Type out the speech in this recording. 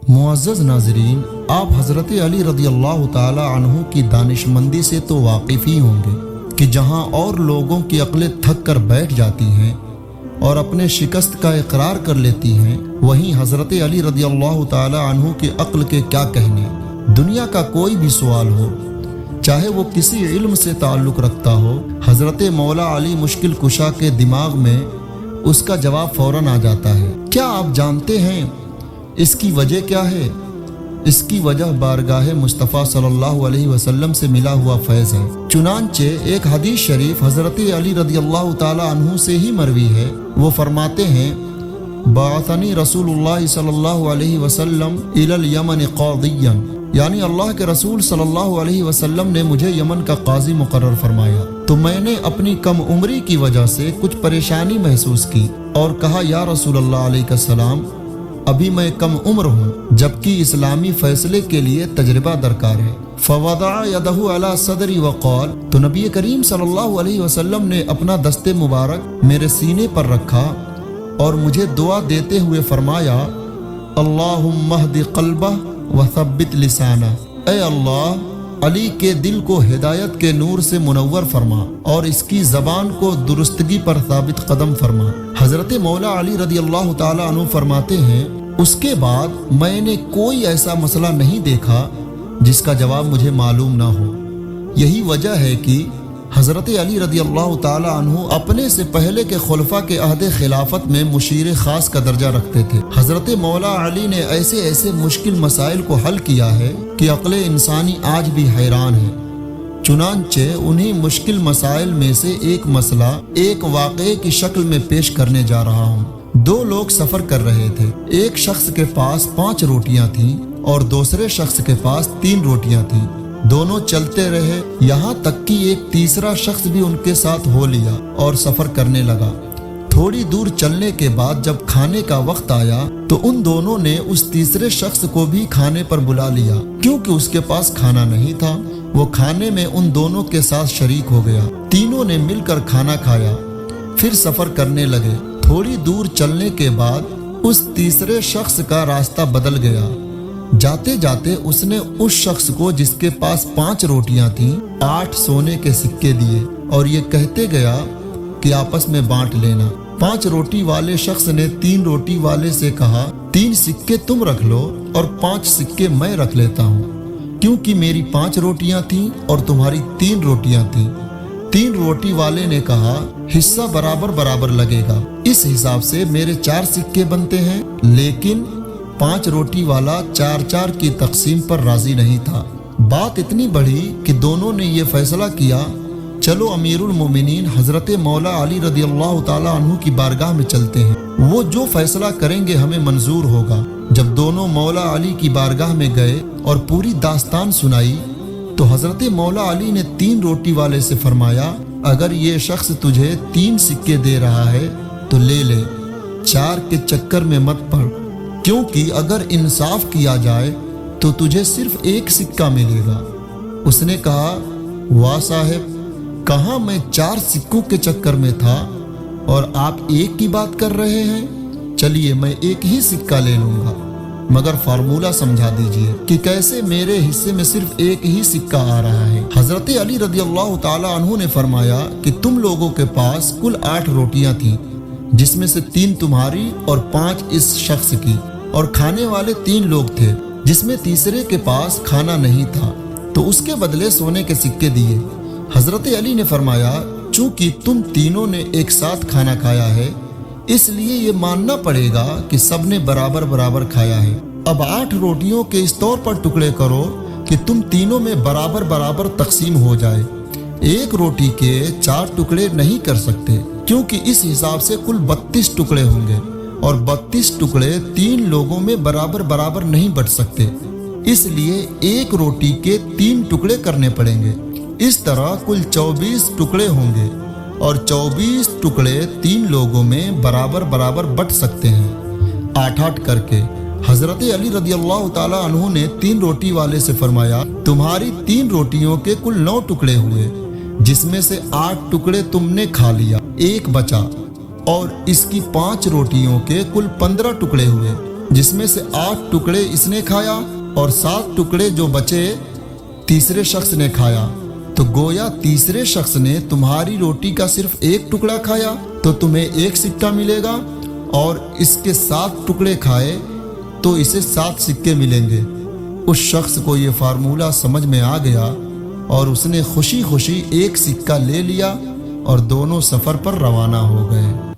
मुअज़्ज़ज़ नाज़रीन, आप हज़रत अली रज़ियल्लाहु ताला अन्हु की दानिशमंदी से तो वाकिफ़ ही होंगे कि जहाँ और लोगों की अक़लें थक कर बैठ जाती हैं और अपने शिकस्त का इकरार कर लेती हैं, वहीं हज़रत अली रज़ियल्लाहु ताला अन्हु की अक़्ल के क्या कहने। दुनिया का कोई भी सवाल हो, चाहे वो किसी इल्म से ताल्लुक़ रखता हो, हज़रत मौला अली मुश्किल कुशा के दिमाग में उसका जवाब फ़ौरन आ जाता है। क्या आप जानते हैं इसकी वजह क्या है? इसकी वजह बारगाह मुस्तफ़ा सल्लल्लाहु अलैहि वसल्लम से मिला हुआ फैज़ है। चुनांचे एक हदीस शरीफ हज़रत अली रज़ियल्लाहु ताला अन्हु से ही मरवी है। वो फरमाते हैं, बाअथनी रसूलुल्लाह सल्लल्लाहु अलैहि वसल्लम इलल यमन क़ाज़िय्यन, यानी अल्लाह के रसूल सल्लल्लाहु अलैहि वसल्लम ने मुझे यमन का काजी मुकर्रर फरमाया, तो मैंने अपनी कम उम्री की वजह से कुछ परेशानी महसूस की और कहा, या रसूलल्लाह अलैहिस्सलाम, अभी मैं कम उम्र हूँ, जबकि इस्लामी फैसले के लिए तजर्बा दरकार है। फवदा यदहु अला सदरी वक़ाल, तो नबी करीम सल्लल्लाहु अलैहि वसल्लम ने अपना दस्ते मुबारक मेरे सीने पर रखा और मुझे दुआ देते हुए फरमाया, अल्लाहुम्मा हदी क़ल्बह व सब्बित लिसाना, ऐ अल्लाह अली के दिल को हिदायत के नूर से मुनव्वर फरमा और इसकी ज़बान को दुरुस्तगी पर साबित कदम फरमा। हज़रत मौला अली रज़ियल्लाहु ताला अन्हु फरमाते हैं, उसके बाद मैंने कोई ऐसा मसला नहीं देखा जिसका जवाब मुझे मालूम ना हो। यही वजह है कि हज़रत अली रज़ियल्लाहु ताला अन्हु अपने से पहले के खुलफा के अहद खिलाफत में मुशीर ख़ास का दर्जा रखते थे। हज़रत मौला अली ने ऐसे ऐसे मुश्किल मसाइल को हल किया है कि अक़्ल इंसानी आज भी हैरान है। चुनांचे उन्हीं मुश्किल मसाइल में से एक मसला एक वाक़े की शक्ल में पेश करने जा रहा हूँ। दो लोग सफ़र कर रहे थे। एक शख्स के पास 5 रोटियां थीं और दूसरे शख्स के पास 3 रोटियां थीं। दोनों चलते रहे, यहाँ तक कि एक तीसरा शख्स भी उनके साथ हो लिया और सफ़र करने लगा। थोड़ी दूर चलने के बाद जब खाने का वक्त आया तो उन दोनों ने उस तीसरे शख्स को भी खाने पर बुला लिया। क्योंकि उसके पास खाना नहीं था, वो खाने में उन दोनों के साथ शरीक हो गया। तीनों ने मिलकर खाना खाया, फिर सफ़र करने लगे। थोड़ी दूर चलने के बाद उस तीसरे शख्स का रास्ता बदल गया। जाते जाते उसने उस शख्स को जिसके पास 5 रोटियां थीं 8 सोने के सिक्के दिए और ये कहते गया कि आपस में बांट लेना। 5 रोटी वाले शख्स ने 3 रोटी वाले से कहा, 3 सिक्के तुम रख लो और 5 सिक्के मैं रख लेता हूँ, क्योंकि मेरी 5 रोटियां थीं और तुम्हारी 3 रोटियां थीं। 3 रोटी वाले ने कहा, हिस्सा बराबर बराबर लगेगा, इस हिसाब से मेरे 4 सिक्के बनते हैं। लेकिन 5 रोटी वाला 4-4 की तकसीम पर राजी नहीं था। बात इतनी बढ़ी कि दोनों ने ये फैसला किया, चलो अमीरुल मोमिनीन हज़रत मौला अली रज़ियल्लाहु ताला अन्हु की बारगाह में चलते हैं, वो जो फैसला करेंगे हमें मंजूर होगा। जब दोनों मौला अली की बारगाह में गए और पूरी दास्तान सुनाई तो हज़रत मौला अली ने 3 रोटी वाले से फरमाया, अगर ये शख्स तुझे 3 सिक्के दे रहा है तो ले ले, 4 के चक्कर में मत पड़, क्योंकि अगर इंसाफ किया जाए तो तुझे सिर्फ 1 सिक्का मिलेगा। उसने कहा, वाह साहब, कहाँ मैं 4 सिक्कों के चक्कर में था और आप 1 की बात कर रहे हैं। चलिए मैं 1 ही सिक्का ले लूंगा, मगर फार्मूला समझा दीजिए कि कैसे मेरे हिस्से में सिर्फ 1 ही सिक्का आ रहा है। हज़रत अली रज़ियल्लाहु ताला अन्हु ने फरमाया कि तुम लोगों के पास कुल 8 रोटियां थीं, जिसमें से 3 तुम्हारी और 5 इस शख्स की, और खाने वाले 3 लोग थे जिसमें तीसरे के पास खाना नहीं था, तो उसके बदले सोने के सिक्के दिए। हज़रत अली ने फरमाया, चूंकि तुम तीनों ने एक साथ खाना खाया है, इसलिए ये मानना पड़ेगा कि सबने बराबर बराबर खाया है। अब 8 रोटियों के इस तौर पर टुकड़े करो कि तुम तीनों में बराबर बराबर तकसीम हो जाए। 1 रोटी के 4 टुकड़े नहीं कर सकते, क्योंकि इस हिसाब से कुल 32 टुकड़े होंगे और 32 टुकड़े 3 लोगों में बराबर बराबर नहीं बट सकते, इसलिए 1 रोटी के 3 टुकड़े करने पड़ेंगे। इस तरह कुल 24 टुकड़े होंगे और 24 टुकड़े 3 लोगों में बराबर बराबर बट सकते हैं, 8-8 करके। हज़रत अली रज़ियल्लाहु ताला अन्हु ने 3 रोटी वाले से फरमाया, तुम्हारी 3 रोटियों के कुल 9 टुकड़े हुए, जिसमें से 8 टुकड़े तुमने खा लिया, 1 बचा, और इसकी 5 रोटियों के कुल 15 टुकड़े हुए, جس میں سے 8 ٹکڑے اس نے کھایا اور 7 ٹکڑے جو بچے تیسرے شخص نے کھایا، تو گویا تیسرے شخص نے تمہاری روٹی کا صرف 1 ٹکڑا کھایا تو تمہیں 1 سکہ ملے گا، اور اس کے 7 ٹکڑے کھائے تو اسے 7 سکے ملیں گے۔ اس شخص کو یہ فارمولہ سمجھ میں آ گیا اور اس نے خوشی خوشی 1 سکہ لے لیا اور دونوں سفر پر روانہ ہو گئے۔